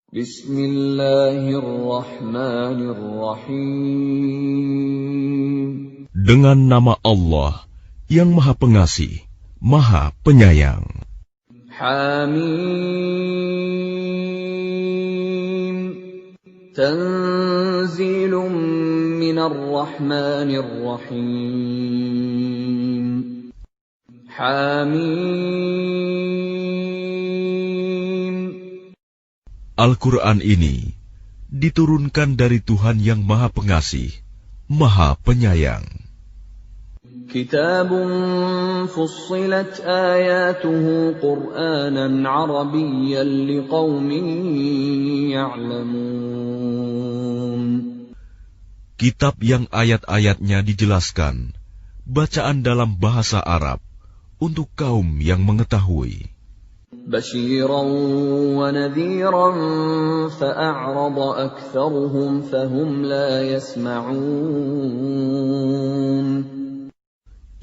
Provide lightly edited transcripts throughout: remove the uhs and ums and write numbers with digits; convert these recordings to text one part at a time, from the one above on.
Bismillahirrahmanirrahim. Dengan nama Allah yang Maha Pengasih, Maha Penyayang. Hamim. Tanzilun minar rahmanir rahim. Hamim. Al-Quran ini diturunkan dari Tuhan yang Maha Pengasih, Maha Penyayang. Kitabun fussilat ayatuhu Qur'anan Arabiyyan liqaumin ya'lamun. Kitab yang ayat-ayatnya dijelaskan, bacaan dalam bahasa Arab, untuk kaum yang mengetahui. Basyiran wa nadhiran fa'a'rada aktsaruhum fahum la yasma'un.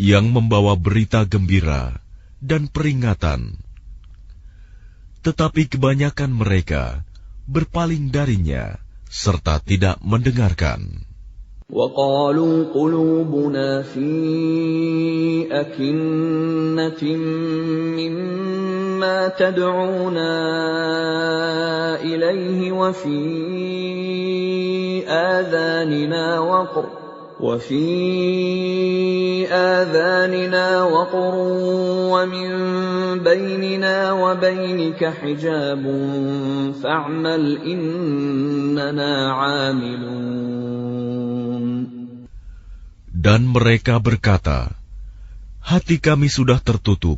Yang membawa berita gembira dan peringatan. Tetapi kebanyakan mereka berpaling darinya serta tidak mendengarkan. وَقَالُوا قُلُوبُنَا فِي أَكِنَّةٍ مِّمَّا تَدْعُونَا إِلَيْهِ وَفِي آذَانِنَا وَقْرٌ وَمِن بَيْنِنَا وَبَيْنِكَ حِجَابٌ فَاعْمَلْ إِنَّنَا عَامِلُونَ. Dan mereka berkata, hati kami sudah tertutup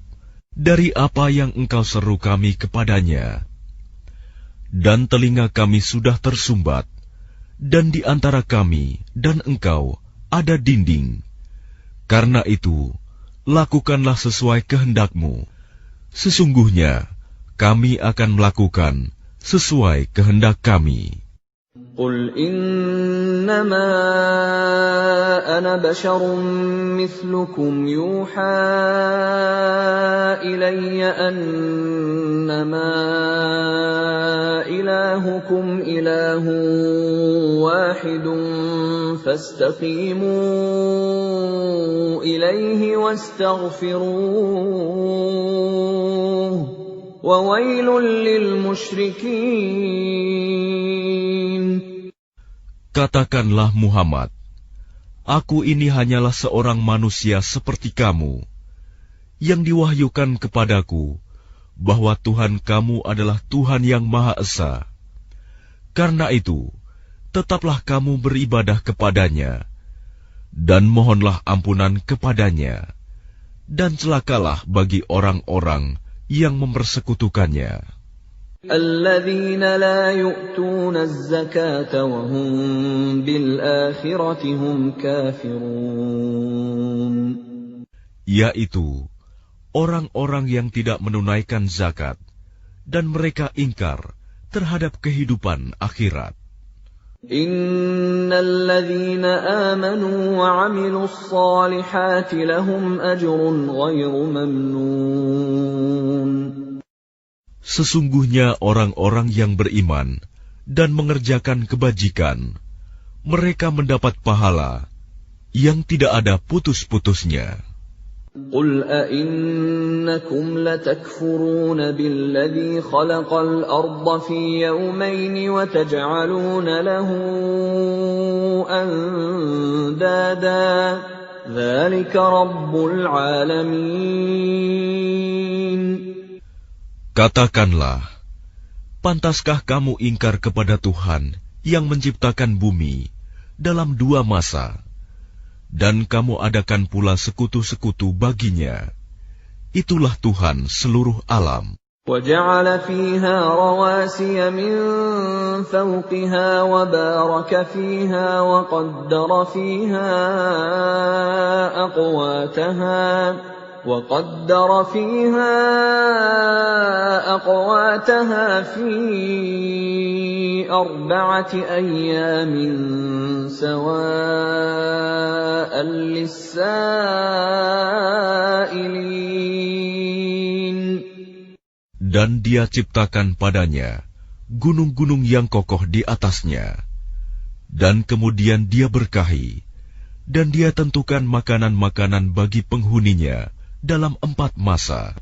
dari apa yang engkau seru kami kepadanya. Dan telinga kami sudah tersumbat, dan di antara kami dan engkau ada dinding. Karena itu, lakukanlah sesuai kehendakmu. Sesungguhnya, kami akan melakukan sesuai kehendak kami. قُلْ إِنَّمَا أَنَا بَشَرٌ مِّثْلُكُمْ يُوحَىٰ إِلَيَّ أَنَّمَا إِلَٰهُكُمْ إِلَٰهٌ وَاحِدٌ فَاسْتَقِيمُوا إِلَيْهِ وَاسْتَغْفِرُوهُ وَوَيْلٌ لِّلْمُشْرِكِينَ. Katakanlah Muhammad, aku ini hanyalah seorang manusia seperti kamu, yang diwahyukan kepadaku bahwa Tuhan kamu adalah Tuhan yang Maha Esa. Karena itu, tetaplah kamu beribadah kepadanya, dan mohonlah ampunan kepadanya, dan celakalah bagi orang-orang yang mempersekutukannya. الَّذِينَ لَا يُؤْتُونَ الزَّكَاةَ وَهُمْ بِالْآخِرَةِ هُمْ كَافِرُونَ. Yaitu orang-orang yang tidak menunaikan zakat, dan mereka ingkar terhadap kehidupan akhirat. إِنَّ الَّذِينَ آمَنُوا وَعَمِلُوا الصَّالِحَاتِ لَهُمْ أَجْرٌ غَيْرُ مَمْنُونٍ. Sesungguhnya orang-orang yang beriman dan mengerjakan kebajikan, mereka mendapat pahala yang tidak ada putus-putusnya. قُلْ أَئِنَّكُمْ لَتَكْفُرُونَ بِالَّذِي خَلَقَ الْأَرْضَ فِي يَوْمَيْنِ وَتَجْعَلُونَ لَهُ أَندَادًا ذَلِكَ رَبُّ الْعَالَمِينَ. Katakanlah, pantaskah kamu ingkar kepada Tuhan yang menciptakan bumi dalam 2 masa, dan kamu adakan pula sekutu-sekutu baginya? Itulah Tuhan seluruh alam. وَجَعَلَ فِيهَا رَوَاسِيَ مِن فَوْقِهَا وَبَارَكَ فِيهَا وَقَدَّرَ فِيهَا أَقْوَاتَهَا فِي 4 أَيَّامٍ سَوَاءً لِّلسَّائِلِينَ. Dan Dia ciptakan padanya gunung-gunung yang kokoh di atasnya. Dan kemudian Dia berkahi, dan Dia tentukan makanan-makanan bagi penghuninya dalam 4 masa,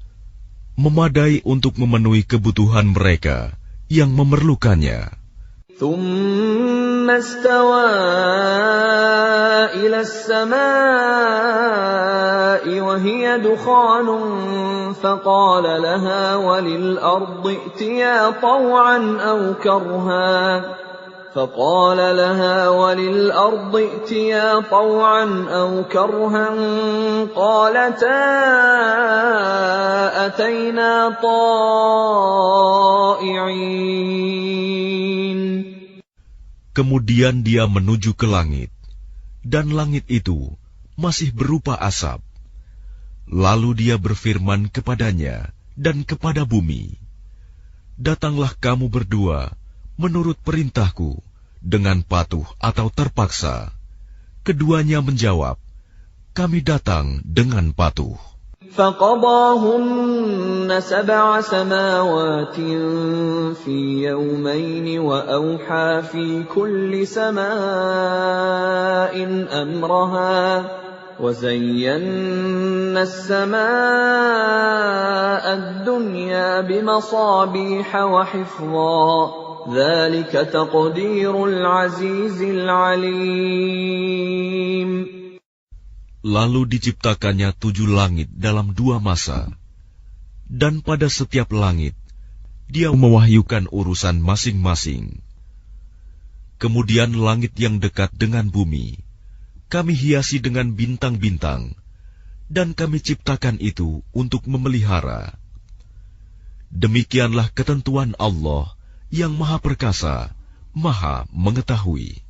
memadai untuk memenuhi kebutuhan mereka yang memerlukannya. ثم استوى إلى السماء وهي دخان فقال لها وللأرض ائتيا طوعا أو كرها قالتا أتينا طائعين. Kemudian Dia menuju ke langit, dan langit itu masih berupa asap. Lalu Dia berfirman kepadanya dan kepada bumi, "Datanglah kamu berdua menurut perintahku dengan patuh atau terpaksa." Keduanya menjawab, "Kami datang dengan patuh." فقضاهن 7 سماوات في يومين وأوحى في كل سماء أمرها وزينا السماء الدنيا بمصابيح وحفظا ذلك تقدير العزيز العليم. Lalu diciptakannya 7 langit dalam 2 masa, dan pada setiap langit Dia mewahyukan urusan masing-masing. Kemudian langit yang dekat dengan bumi Kami hiasi dengan bintang-bintang, dan Kami ciptakan itu untuk memelihara. Demikianlah ketentuan Allah yang Maha Perkasa, Maha Mengetahui.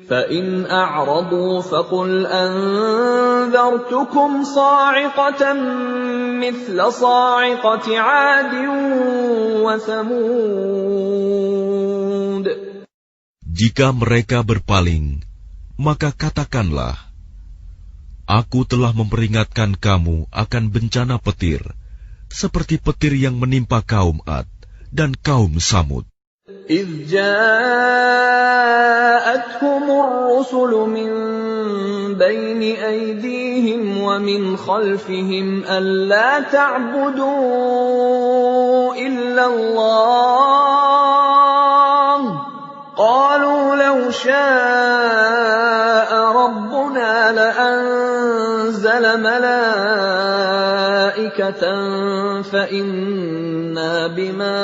فَإِنْ أَعْرَضُوا فَقُلْ أَنذَرْتُكُمْ صَاعِقَةً مِثْلَ صَاعِقَةِ عَادٍ وَثَمُودَ. Jika mereka berpaling, maka katakanlah, Aku telah memperingatkan kamu akan bencana petir, seperti petir yang menimpa kaum Ad dan kaum Samud. إِذْ جَاءَتْهُمُ الرُّسُلُ مِنْ بَيْنِ أَيْدِيهِمْ وَمِنْ خَلْفِهِمْ أَلَّا تَعْبُدُوا إِلَّا اللَّهَ قَالُوا لَوْ شَاءَ رَبُّنَا لَأَنزَلَ مَلَائِكَةً فَإِنَّا بِمَا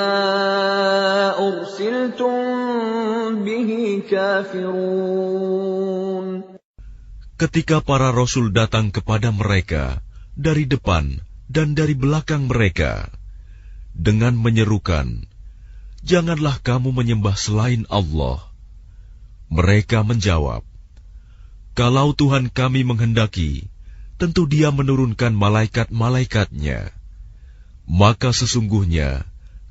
أُرْسِلْتُمْ بِهِ كَافِرُونَ. Ketika para rasul datang kepada mereka dari depan dan dari belakang mereka dengan menyerukan, "Janganlah kamu menyembah selain Allah." Mereka menjawab, "Kalau Tuhan kami menghendaki, tentu Dia menurunkan malaikat-malaikatnya. Maka sesungguhnya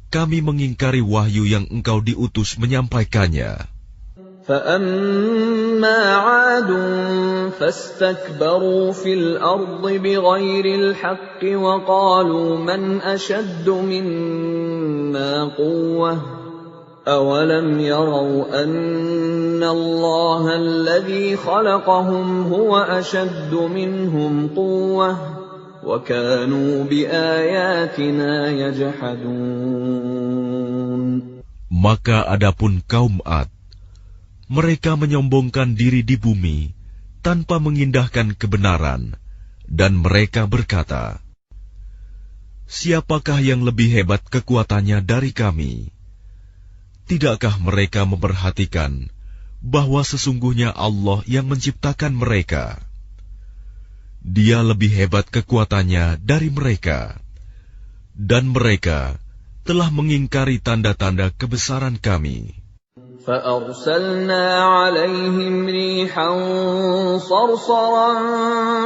kami mengingkari wahyu yang Engkau diutus menyampaikannya." فَأَمَّا عَادٌ فَاسْتَكْبَرُوا فِي الْأَرْضِ بِغَيْرِ الْحَقِّ وَقَالُوا مَنْ أَشَدُّ مِنَّا قُوَّةً أَوَلَمْ يَرَوْا أَنَّ اللَّهَ الَّذِي خَلَقَهُمْ هُوَ أَشَدُّ مِنْهُمْ قُوَّةً وَكَانُوا بِآيَاتِنَا يَجْحَدُونَ. Maka adapun kaum Ad, mereka menyombongkan diri di bumi tanpa mengindahkan kebenaran, dan mereka berkata, "Siapakah yang lebih hebat kekuatannya dari kami?" Tidakkah mereka memperhatikan bahwa sesungguhnya Allah yang menciptakan mereka? Dia lebih hebat kekuatannya dari mereka, dan mereka telah mengingkari tanda-tanda kebesaran kami. فَأَرْسَلْنَا عَلَيْهِمْ رِيحًا صَرْصَرًا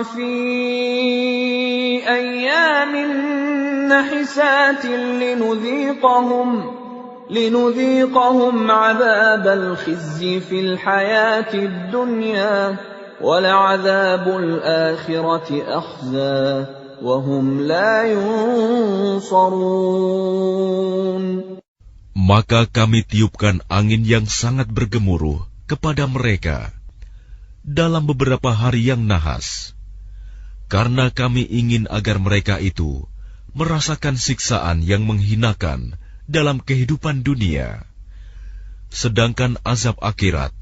فِي أَيَّامٍ نَحِسَاتٍ لِنُذِيقَهُمْ عَذَابَ الْخِزْيِ فِي الْحَيَاةِ الدُّنْيَا وَلَعَذَابُ الْآخِرَةِ أَخْزَىٰ وَهُمْ لَا يُنصَرُونَ. Maka kami tiupkan angin yang sangat bergemuruh kepada mereka dalam beberapa hari yang nahas, karena kami ingin agar mereka itu merasakan siksaan yang menghinakan dalam kehidupan dunia, sedangkan azab akhirat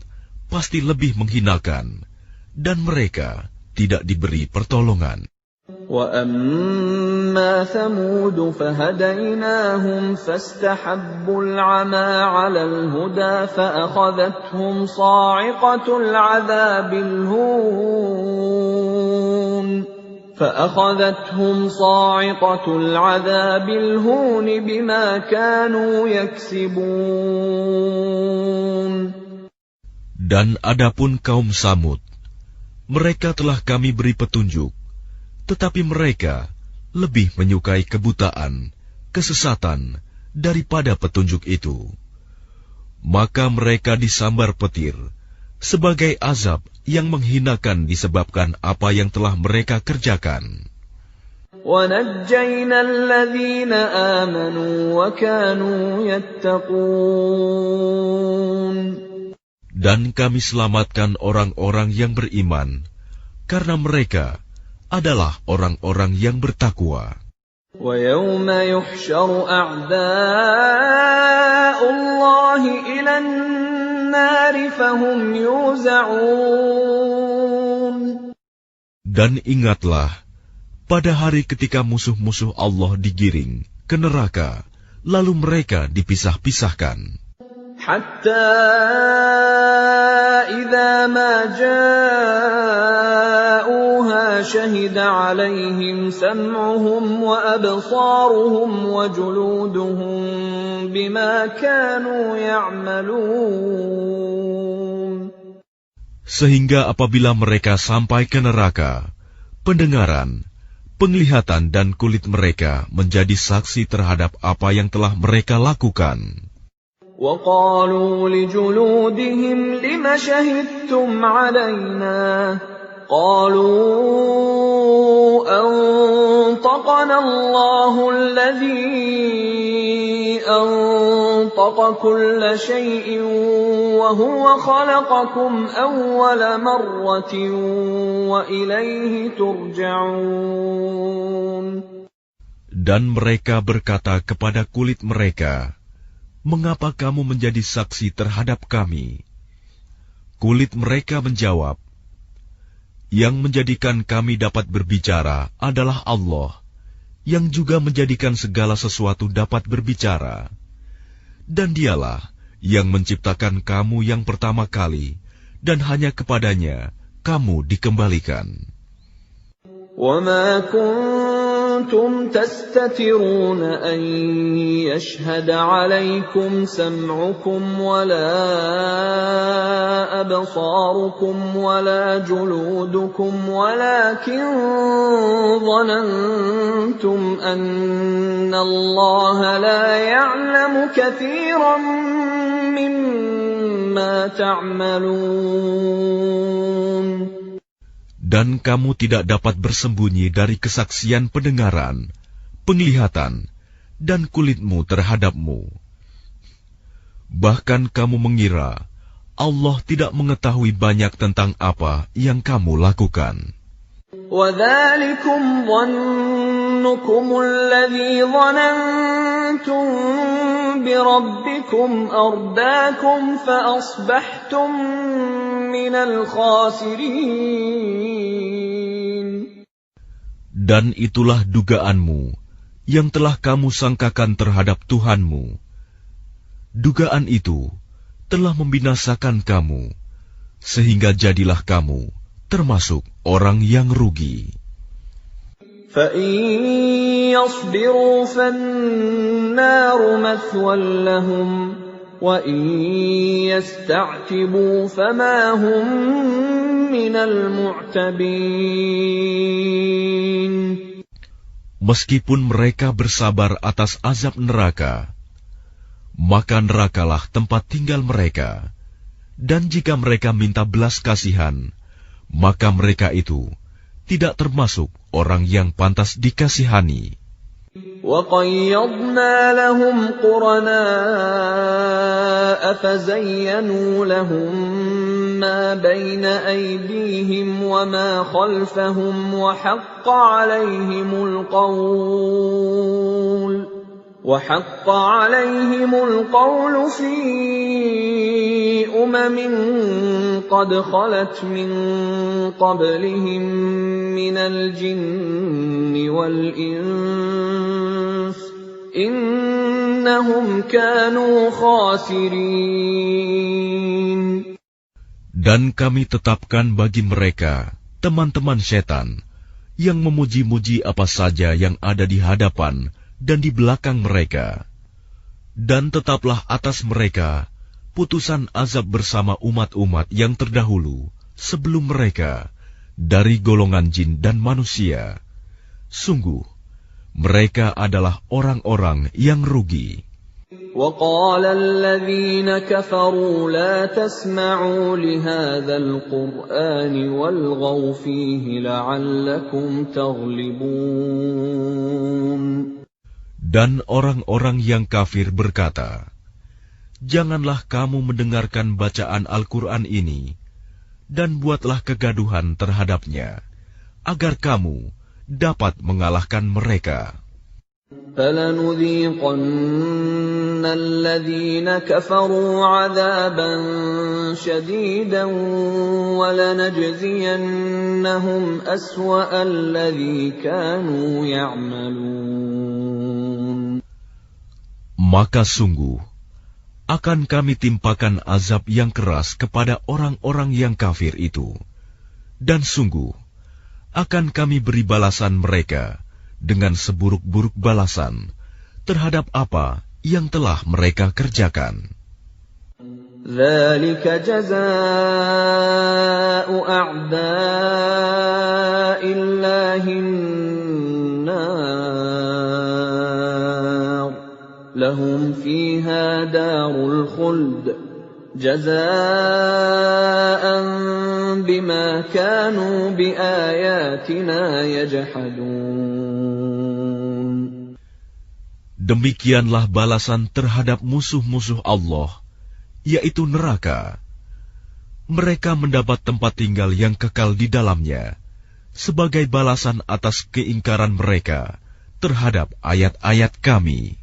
pasti lebih menghinakan, dan mereka tidak diberi pertolongan. وَأَمَّا ثَمُودُ فَهَدَيْنَاهُمْ فَاسْتَحَبُّوا الْعَمَى عَلَى الْهُدَى فَأَخَذَتْهُمْ صَاعِقَةُ الْعَذَابِ الْهُونِ بِمَا كَانُوا يَكْسِبُونَ. Dan adapun kaum Samud, mereka telah kami beri petunjuk, tetapi mereka lebih menyukai kebutaan, kesesatan, daripada petunjuk itu. Maka mereka disambar petir, sebagai azab yang menghinakan disebabkan apa yang telah mereka kerjakan. وَنَجَّيْنَا الَّذِينَ آمَنُوا وَكَانُوا يَتَّقُونَ. Dan kami selamatkan orang-orang yang beriman, karena mereka adalah orang-orang yang bertakwa. وَيَوْمَ يُحْشَرُ أَعْدَاءُ اللَّهِ إِلَى النَّارِ فَهُمْ يُوزَعُونَ. Dan ingatlah, pada hari ketika musuh-musuh Allah digiring ke neraka, lalu mereka dipisah-pisahkan. حَتَّى إِذَا مَا جَاءُوهَا شَهِدَ عَلَيْهِمْ سَمْعُهُمْ وَأَبْصَارُهُمْ وَجُلُودُهُمْ بِمَا كَانُوا يَعْمَلُونَ. Sehingga apabila mereka sampai ke neraka, pendengaran, penglihatan dan kulit mereka menjadi saksi terhadap apa yang telah mereka lakukan. وَقَالُوا لِجُلُودِهِمْ لِمَ شَهِدتُّمْ عَلَيْنَا قَالُوا أَنطَقَنَا اللَّهُ الَّذِي أَنطَقَ كُلَّ شَيْءٍ وَهُوَ خَلَقَكُمْ أَوَّلَ مَرَّةٍ وَإِلَيْهِ تُرْجَعُونَ. Dan mereka berkata kepada kulit mereka, "Mengapa kamu menjadi saksi terhadap kami?" Kulit mereka menjawab, "Yang menjadikan kami dapat berbicara adalah Allah, yang juga menjadikan segala sesuatu dapat berbicara. Dan Dialah yang menciptakan kamu yang pertama kali, dan hanya kepadanya kamu dikembalikan." وَمَا كُنتُمْ تَسْتَتِرُونَ أَن يَشْهَدَ عَلَيْكُمْ سَمْعُكُمْ وَلَا أَبْصَارُكُمْ وَلَا جُلُودُكُمْ وَلَكِنْ ظَنَنْتُمْ أَنَّ اللَّهَ لَا يَعْلَمُ كَثِيرًا مِّمَّا تَعْمَلُونَ. Dan kamu tidak dapat bersembunyi dari kesaksian pendengaran, penglihatan, dan kulitmu terhadapmu. Bahkan kamu mengira Allah tidak mengetahui banyak tentang apa yang kamu lakukan. وَذَلِكُمْ ظَنُّكُمُ الَّذِي ظَنَنْتُمْ بِرَبِّكُمْ أَرْدَاكُمْ فَأَصْبَحْتُمْ مِنَ الْخَاسِرِينَ. Dan itulah dugaanmu yang telah kamu sangkakan terhadap Tuhanmu. Dugaan itu telah membinasakan kamu, sehingga jadilah kamu termasuk orang yang rugi. فَإِن يَصْبِرُوا فَالنَّارُ مَثْوًى لَهُمْ وَإِن يَسْتَعْتِبُوا فَمَا هُمْ مِنَ الْمُعْتَبِينَ. Meskipun mereka bersabar atas azab neraka, maka nerakalah tempat tinggal mereka. Dan jika mereka minta belas kasihan, maka mereka itu tidak termasuk orang yang pantas dikasihani. وَقَيَّضْنَا لَهُمْ قُرَنَاءَ فَزَيَّنُوا لَهُم مَّا بَيْنَ أَيْدِيهِمْ وَمَا خَلْفَهُمْ وَحَقَّ عَلَيْهِمُ الْقَوْلُ فِي أُمَمٍ قَدْ خَلَتْ مِن قَبْلِهِم مِّنَ الْجِنِّ وَالْإِنسِ ۖ إِنَّهُمْ كَانُوا خَاسِرِينَ. Dan kami tetapkan bagi mereka teman-teman setan yang memuji-muji apa saja yang ada di hadapan dan di belakang mereka. Dan tetaplah atas mereka putusan azab bersama umat-umat yang terdahulu sebelum mereka dari golongan jin dan manusia. Sungguh, mereka adalah orang-orang yang rugi. وَقَالَ الَّذِينَ كَفَرُوا لَا تَسْمَعُوا لِهَذَا الْقُرْآنِ وَالْغَوْا فِيهِ لَعَلَّكُمْ تَغْلِبُونَ. Dan orang-orang yang kafir berkata, janganlah kamu mendengarkan bacaan Al-Quran ini, dan buatlah kegaduhan terhadapnya, agar kamu dapat mengalahkan mereka. فَلَنُذِيقَنَّ الَّذِينَ كَفَرُوا عَذَابًا شَدِيدًا وَلَنَجْزِيَنَّهُمْ أَسْوَأَ الَّذِي كَانُوا يَعْمَلُونَ. Maka sungguh akan kami timpakan azab yang keras kepada orang-orang yang kafir itu, dan sungguh akan kami beri balasan mereka dengan seburuk-buruk balasan terhadap apa yang telah mereka kerjakan. ذَلِكَ جَزَاءُ أَعْدَاءِ اللَّهِ النَّارُ لَهُمْ فِيهَا دَارُ الْخُلْدِ جَزَاءً بِمَا كَانُوا بِآيَاتِنَا يَجْحَدُونَ. Demikianlah balasan terhadap musuh-musuh Allah, yaitu neraka. Mereka mendapat tempat tinggal yang kekal di dalamnya, sebagai balasan atas keingkaran mereka terhadap ayat-ayat Kami.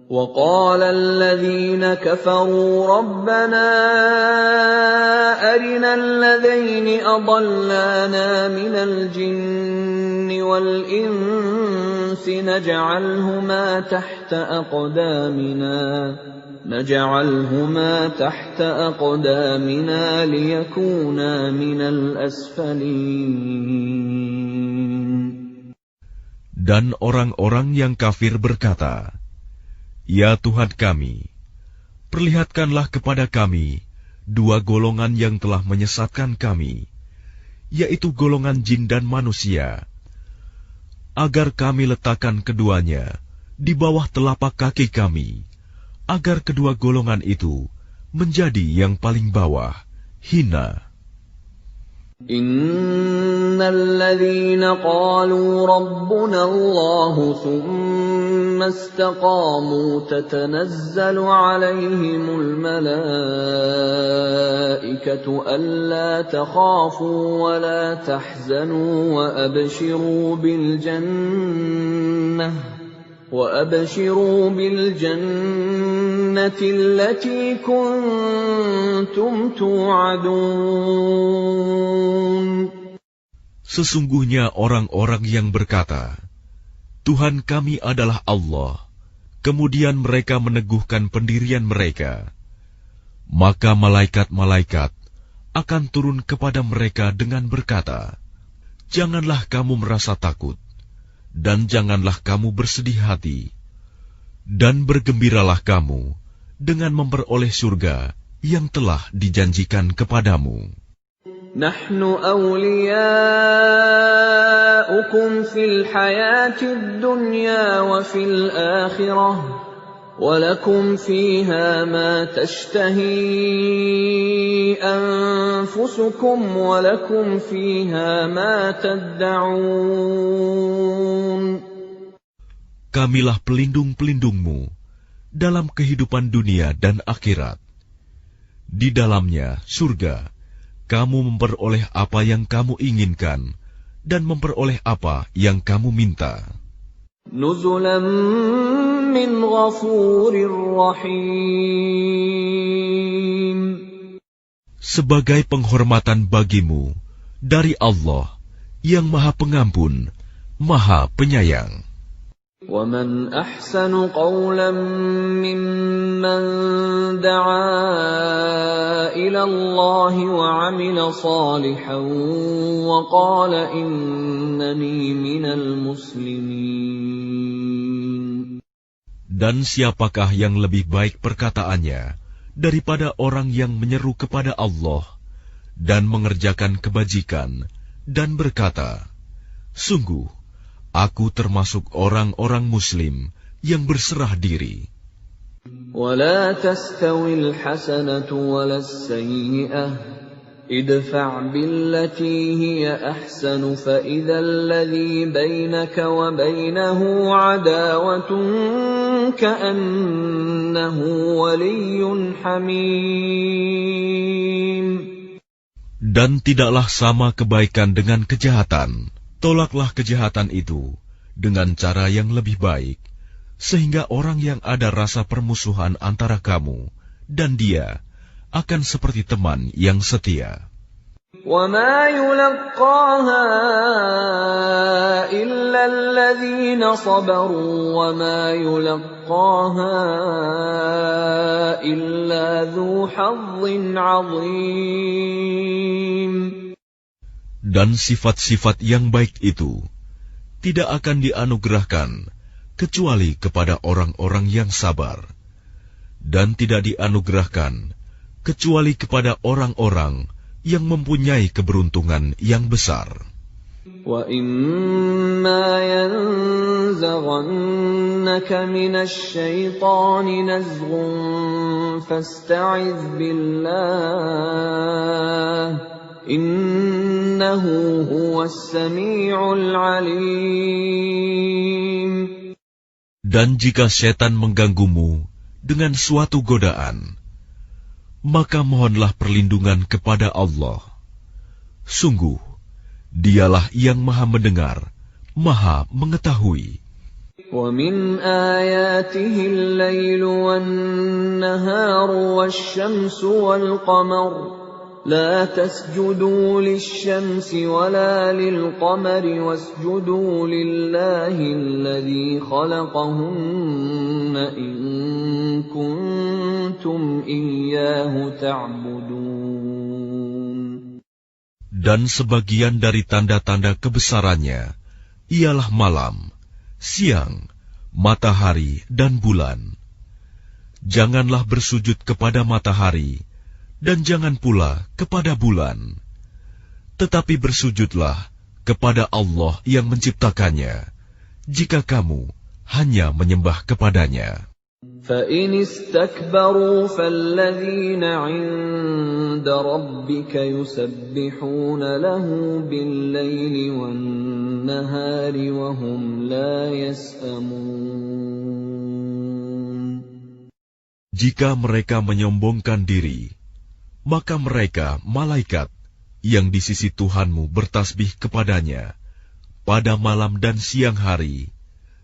وَقَالَ الَّذِينَ كَفَرُوا رَبَّنَا أَرِنَا الَّذَيْنِ أَضَلَّانَا مِنَ الْجِنِّ وَالْإِنسِ نَجْعَلْهُمَا تَحْتَ أَقْدَامِنَا لِيَكُونَا مِنَ الْأَسْفَلِينَ. Dan orang-orang yang kafir berkata, ya Tuhan kami, perlihatkanlah kepada kami dua golongan yang telah menyesatkan kami, yaitu golongan jin dan manusia, agar kami letakkan keduanya di bawah telapak kaki kami, agar kedua golongan itu menjadi yang paling bawah, hina. إِنَّ الَّذِينَ قَالُوا رَبُّنَا اللَّهُ ثُمَّ اسْتَقَامُوا تَتَنَزَّلُ عَلَيْهِمُ الْمَلَائِكَةُ أَلَّا تَخَافُوا وَلَا تَحْزَنُوا وَأَبْشِرُوا بِالْجَنَّةِ الَّتِي كُنتُمْ تُوعَدُونَ. Sesungguhnya orang-orang yang berkata, Tuhan kami adalah Allah, kemudian mereka meneguhkan pendirian mereka, maka malaikat-malaikat akan turun kepada mereka dengan berkata, janganlah kamu merasa takut, dan janganlah kamu bersedih hati, dan bergembiralah kamu dengan memperoleh surga yang telah dijanjikan kepadamu. نحن أولياؤكم في الحياة الدنيا وفي الآخرة ولكم فيها ما تشتهي أنفسكم ولكم فيها ما تدعون. kamilah pelindung-pelindungmu dalam kehidupan dunia dan akhirat. Di dalamnya, surga, kamu memperoleh apa yang kamu inginkan dan memperoleh apa yang kamu minta. Nuzulan min ghafurir rahim. Sebagai penghormatan bagimu dari Allah yang Maha Pengampun, Maha Penyayang. وَمَنْ أَحْسَنُ قَوْلًا مِّمَّنْ دَعَا إِلَى اللَّهِ وَعَمِلَ صَالِحًا وَقَالَ إِنَّنِي مِنَ الْمُسْلِمِينَ. Dan siapakah yang lebih baik perkataannya daripada orang yang menyeru kepada Allah dan mengerjakan kebajikan dan berkata, sungguh, aku termasuk orang-orang Muslim yang berserah diri. وَلَا تَسْتَوِي الْحَسَنَةُ وَلَا السَّيِّئَةُ ادْفَعْ بِالَّتِي هِيَ أَحْسَنُ فَإِذَا الَّذِي بَيْنَكَ وَبَيْنَهُ عَدَاوَةٌ كَأَنَّهُ وَلِيٌّ حَمِيمٌ. Dan tidaklah sama kebaikan dengan kejahatan. Tolaklah kejahatan itu dengan cara yang lebih baik, sehingga orang yang ada rasa permusuhan antara kamu dan dia akan seperti teman yang setia. وَمَا يُلَقَّاهَا إِلَّا الَّذِينَ صَبَرُوا وَمَا يُلَقَّاهَا إِلَّا ذُو حَظٍّ عَظِيمٍ. Dan sifat-sifat yang baik itu tidak akan dianugerahkan kecuali kepada orang-orang yang sabar, dan tidak dianugerahkan kecuali kepada orang-orang yang mempunyai keberuntungan yang besar. وَإِمَّا يَنزَغَنَّكَ مِنَ الشَّيْطَانِ نَزْغٌ فَاسْتَعِذْ بِاللَّهِ Innahu huwas sami'ul alim. Dan jika setan mengganggumu dengan suatu godaan, maka mohonlah perlindungan kepada Allah. Sungguh, dialah yang maha mendengar, maha mengetahui. وَمِنْ آيَاتِهِ اللَّيْلُ وَالنَّهَارُ وَالشَّمْسُ وَالْقَمَرُ لا تسجدوا للشمس ولا للقمر واسجدوا لله الذي خلقهن إن كنتم إياه تعبدون. Dan sebagian dari tanda-tanda kebesarannya ialah malam, siang, matahari, dan bulan. Janganlah bersujud kepada matahari, dan jangan pula kepada bulan, tetapi bersujudlah kepada Allah yang menciptakannya, jika kamu hanya menyembah kepadanya. فَإِنِ اسْتَكْبَرُوا فَالَّذِينَ عِندَ رَبِّكَ يُسَبِّحُونَ لَهُ بِاللَّيْلِ وَالنَّهَارِ وَهُمْ لَا يَسْأَمُونَ. Jika mereka menyombongkan diri, maka mereka, malaikat, yang di sisi Tuhanmu bertasbih kepadanya pada malam dan siang hari,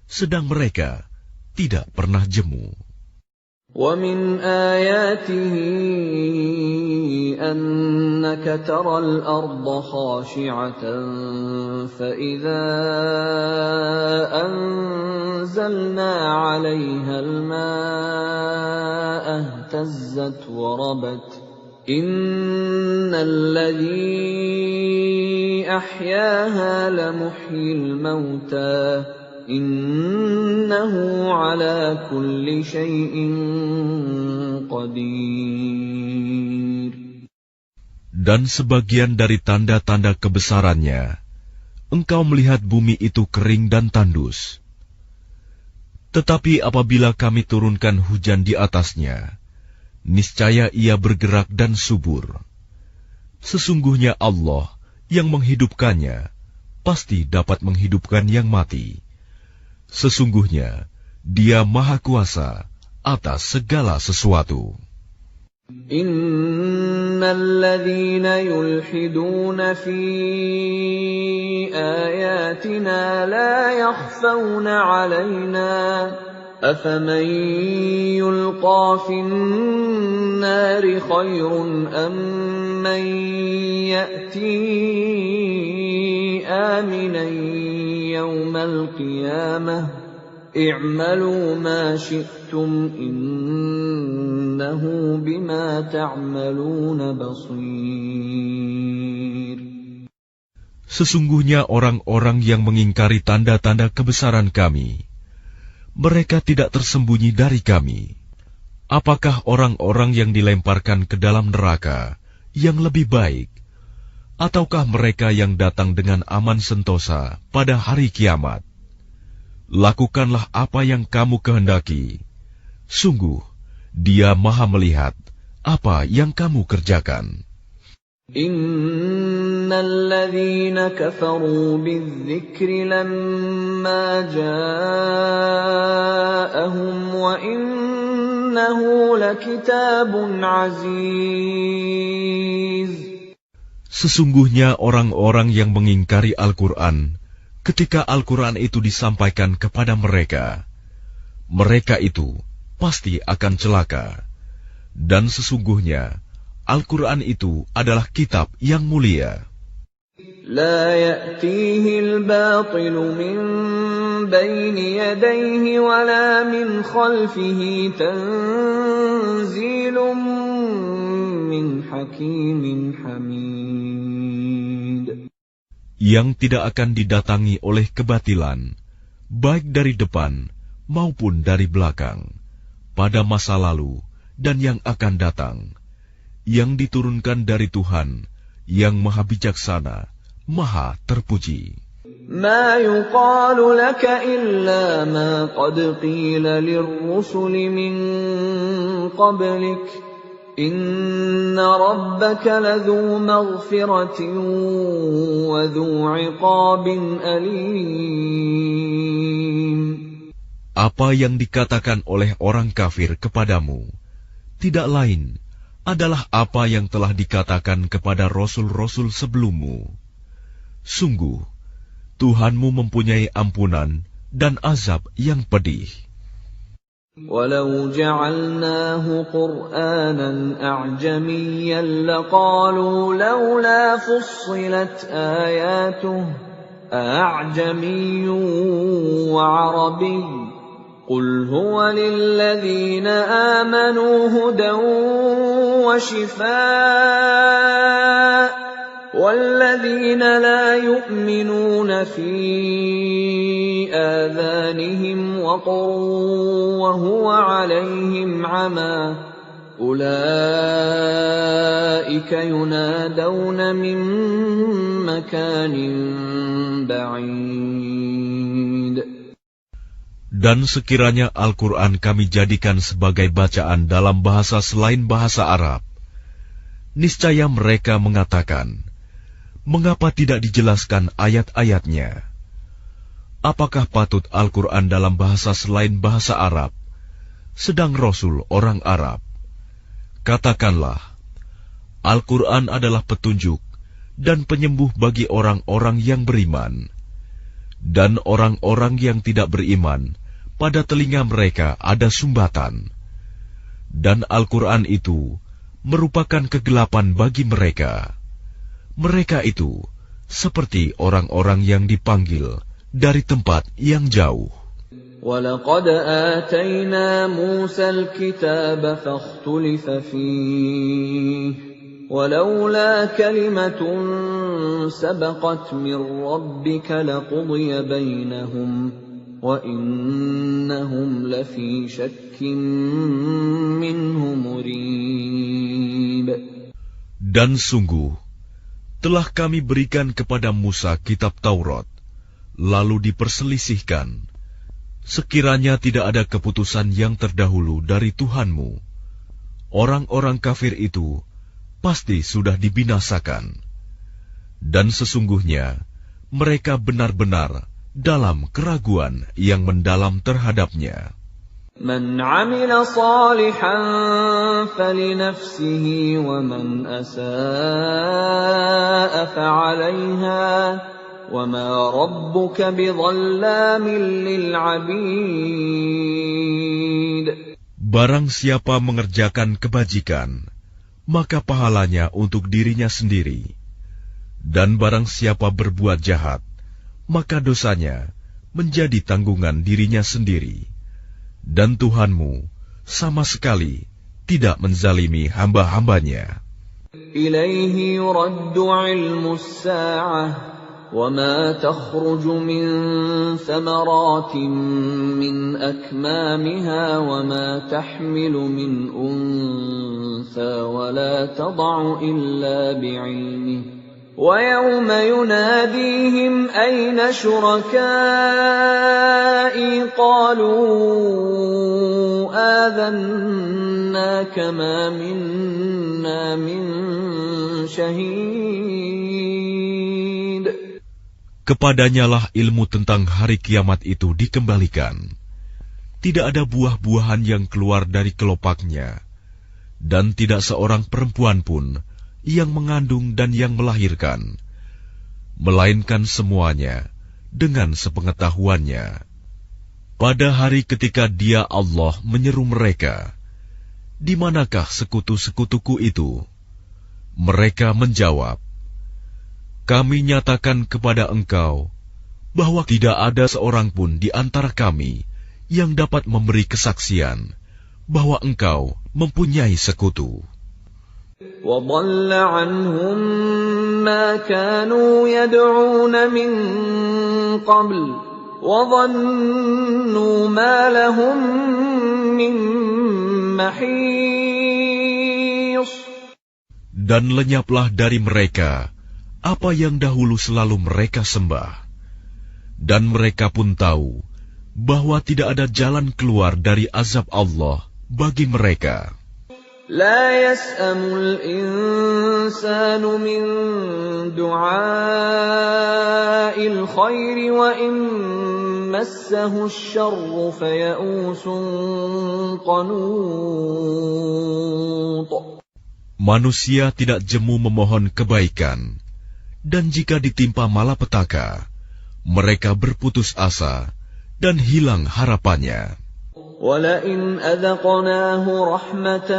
sedang mereka tidak pernah jemu. وَمِنْ آيَاتِهِ أَنَّكَ تَرَى الْأَرْضَ خَاشِعَةً فَإِذَا أَنزَلْنَا عَلَيْهَا الْمَاءَ اهْتَزَّتْ وَرَبَتْ إِنَّ الَّذِي أَحْيَاهَا لَمُحْيِي الْمَوْتَى إِنَّهُ عَلَى كُلِّ شَيْءٍ قَدِيرٌ. Dan sebagian dari tanda-tanda kebesarannya, engkau melihat bumi itu kering dan tandus. Tetapi apabila kami turunkan hujan di atasnya, niscaya ia bergerak dan subur. Sesungguhnya Allah yang menghidupkannya pasti dapat menghidupkan yang mati. Sesungguhnya Dia Maha Kuasa atas segala sesuatu. Innal ladzina yulhiduna fi ayatina la yakhfawna 'alaina afaman yulqa fin nari khairun amman ya'ti aminan yawmal qiyamah i'malu ma syi'tum innahu bima ta'maluna basir. Sesungguhnya orang-orang yang mengingkari tanda-tanda kebesaran Kami, mereka tidak tersembunyi dari Kami. Apakah orang-orang yang dilemparkan ke dalam neraka yang lebih baik, ataukah mereka yang datang dengan aman sentosa pada hari kiamat? Lakukanlah apa yang kamu kehendaki. Sungguh, Dia Maha melihat apa yang kamu kerjakan. Innal ladzina kafaru bidzikri lamma ja'ahum wa innahu lakitabun aziz. Sesungguhnya orang-orang yang mengingkari Al-Quran ketika Al-Quran itu disampaikan kepada mereka, mereka itu pasti akan celaka. Dan sesungguhnya Al-Quran itu adalah kitab yang mulia. La ya'tihi al-batilu min bayni yadayhi wa la min khalfihi tanzilun min hakimin hamid. Yang tidak akan didatangi oleh kebatilan, baik dari depan maupun dari belakang, pada masa lalu dan yang akan datang, yang diturunkan dari Tuhan yang Maha Bijaksana, Maha Terpuji. Ma yuqalu laka illa ma qad qila lirrusuli min qablik. Inna rabbaka ladhu maghfiratin wa dhu 'iqabin alim. Apa yang dikatakan oleh orang kafir kepadamu tidak lain adalah apa yang telah dikatakan kepada rasul-rasul sebelummu. Sungguh, Tuhanmu mempunyai ampunan dan azab yang pedih. Walau ja'alnahu Qur'anan a'jamiyyan laqalu laula fussilat ayatuhu a'jamiyyun wa 'arabiyyun qul huwa lilladhina amanu hudan wa shifaa' والذين لا يؤمنون في آذانهم وقر وهو عليهم عمى أولئك ينادون من مكان بعيد. Dan sekiranya Al-Quran kami jadikan sebagai bacaan dalam bahasa selain bahasa Arab, niscaya mereka mengatakan, mengapa tidak dijelaskan ayat-ayatnya? Apakah patut Al-Quran dalam bahasa selain bahasa Arab, sedang Rasul orang Arab? Katakanlah, Al-Quran adalah petunjuk dan penyembuh bagi orang-orang yang beriman. Dan orang-orang yang tidak beriman, pada telinga mereka ada sumbatan. Dan Al-Quran itu merupakan kegelapan bagi mereka. Mereka itu seperti orang-orang yang dipanggil dari tempat yang jauh. وَلَقَدْ آتَيْنَا مُوسَى الْكِتَابَ فَاخْتُلِفَ فِيهِ وَلَوْلَا كَلِمَةٌ سَبَقَتْ مِنْ رَبِّكَ لَقُضِيَ بَيْنَهُمْ وَإِنَّهُمْ لَفِي شَكٍّ مِّنْهُ مُرِيبٍ. Dan sungguh telah kami berikan kepada Musa kitab Taurat, lalu diperselisihkan. Sekiranya tidak ada keputusan yang terdahulu dari Tuhanmu, orang-orang kafir itu pasti sudah dibinasakan. Dan sesungguhnya mereka benar-benar dalam keraguan yang mendalam terhadapnya. Man 'amila shalihan falinafsihi wa man asaa'a fa'alayha wa ma rabbuka bidhallamin lil 'abid. Barang siapa mengerjakan kebajikan, maka pahalanya untuk dirinya sendiri. Dan barang siapa berbuat jahat, maka dosanya menjadi tanggungan dirinya sendiri. Dan Tuhanmu sama sekali tidak menzalimi hamba-hambanya. Ilaihi yuraddu ilmu as-sa'ah wa ma takhruju min thamaratin min akmamiha wa ma tahmilu min untha wa la tad'u illa bi'ilmihi. وَيَوْمَ يُنَادِيهِمْ أَيْنَ شُرَكَائِي قَالُوا آذَنَّاكَ مَا مِنَّا مِنْ شَهِيدٍ. Kepadanyalah ilmu tentang hari kiamat itu dikembalikan. Tidak ada buah-buahan yang keluar dari kelopaknya, dan tidak seorang perempuan pun yang mengandung dan yang melahirkan, melainkan semuanya dengan sepengetahuannya. Pada hari ketika Dia Allah menyeru mereka, "Di manakah sekutu-sekutuku itu?" Mereka menjawab, "Kami nyatakan kepada engkau bahwa tidak ada seorang pun di antara kami yang dapat memberi kesaksian bahwa engkau mempunyai sekutu." وَضَلَّ عَنْهُمْ مَا كَانُوا يَدْعُونَ مِنْ قَبْلُ وَظَنُّوا مَا لَهُمْ مِنْ مَحِيصٍ. Dan lenyaplah dari mereka apa yang dahulu selalu mereka sembah. Dan mereka pun tahu bahwa tidak ada jalan keluar dari azab Allah bagi mereka. لا يسأم الإنسان من دعاء الخير وإن مسه الشر فيئوس قنوط. Manusia tidak jemu memohon kebaikan, dan jika ditimpa malapetaka, mereka berputus asa dan hilang harapannya. وَلَئِنْ أَذَقْنَاهُ رَحْمَةً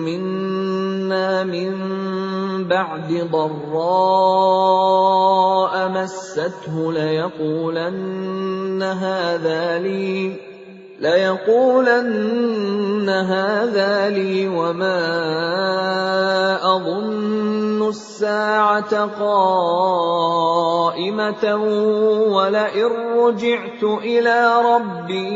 مِنَّا مِنْ بَعْدِ ضَرَّاءَ مَسَّتْهُ لَيَقُولَنَّ هَذَا لِي وَمَا أَظُنُّ السَّاعَةَ قَائِمَةً وَلَئِن رُّجِعْتُ إِلَى رَبِّي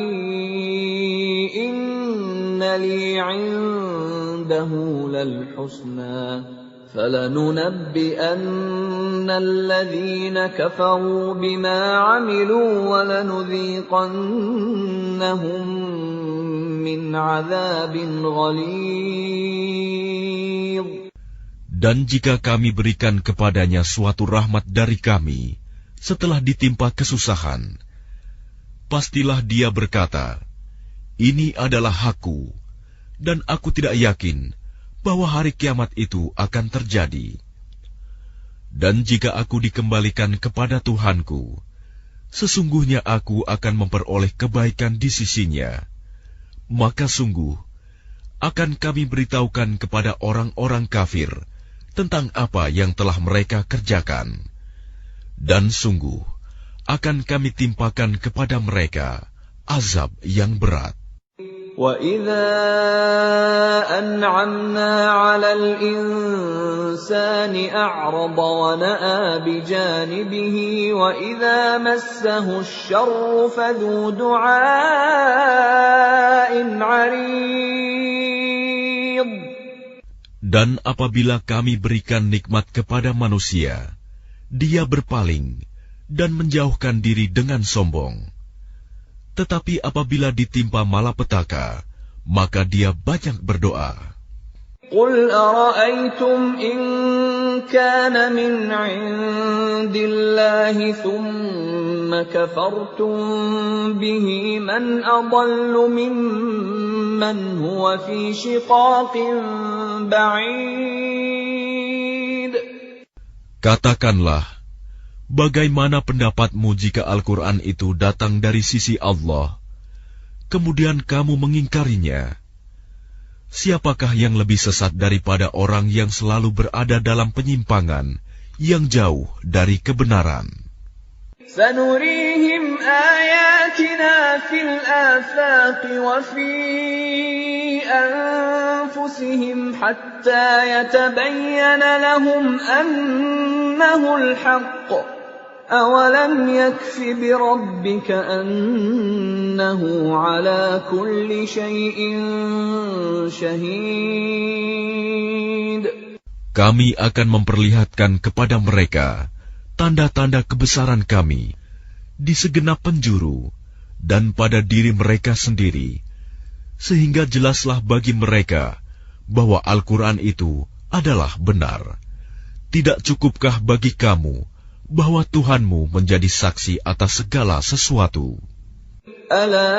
إِنَّ لِي عِندَهُ لَلْحُسْنَى فَلَنُنَبِّئَنَّ الَّذِينَ كَفَرُوا بِمَا عَمِلُوا وَلَنُذِيقَنَّهُم مِّنْ عَذَابٍ غَلِيظٍ. Dan jika kami berikan kepadanya suatu rahmat dari kami setelah ditimpa kesusahan, pastilah dia berkata, "Ini adalah hakku," dan aku tidak yakin bahwa hari kiamat itu akan terjadi. Dan jika aku dikembalikan kepada Tuhanku, sesungguhnya aku akan memperoleh kebaikan di sisinya. Maka sungguh akan kami beritahukan kepada orang-orang kafir tentang apa yang telah mereka kerjakan. Dan sungguh akan kami timpakan kepada mereka azab yang berat. وَإِذَا أَنْعَمْنَا عَلَى الْإِنسَانِ أَعْرَضَ وَنَأَىٰ بِجَانِبِهِ وَإِذَا مَسَّهُ الشَّرُّ فَذُو دُعَاءٍ عَرِيضٍ. Dan apabila kami berikan nikmat kepada manusia, dia berpaling dan menjauhkan diri dengan sombong. Tetapi apabila ditimpa malapetaka, maka dia banyak berdoa. قُلْ أَرَأَيْتُمْ إِنْ كَانَ مِنْ عِنْدِ اللَّهِ ثُمَّ كفرتم به من أضل ممن هو في شقاق بعيد. Katakanlah, bagaimana pendapatmu jika Al-Quran itu datang dari sisi Allah, kemudian kamu mengingkarinya? Siapakah yang lebih sesat daripada orang yang selalu berada dalam penyimpangan yang jauh dari kebenaran? سنريهم آياتنا في الآفاق وفي أنفسهم حتى يتبين لهم أنه الحق أولم يكف بربك أنه على كل شيء شهيد. Kami akan memperlihatkan kepada mereka tanda-tanda kebesaran kami di segenap penjuru dan pada diri mereka sendiri, sehingga jelaslah bagi mereka bahwa Al-Quran itu adalah benar. Tidak cukupkah bagi kamu bahwa Tuhanmu menjadi saksi atas segala sesuatu? Ala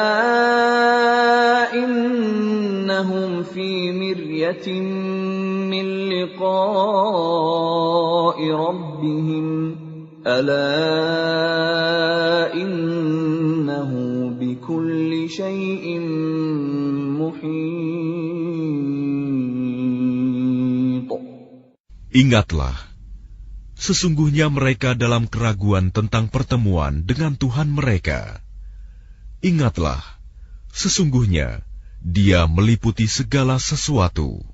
innahum fi miryatin min liqa'i rabbihim. Ala innahu bikulli syai'in muhit. Ingatlah, sesungguhnya mereka dalam keraguan tentang pertemuan dengan Tuhan mereka. Ingatlah, sesungguhnya Dia meliputi segala sesuatu.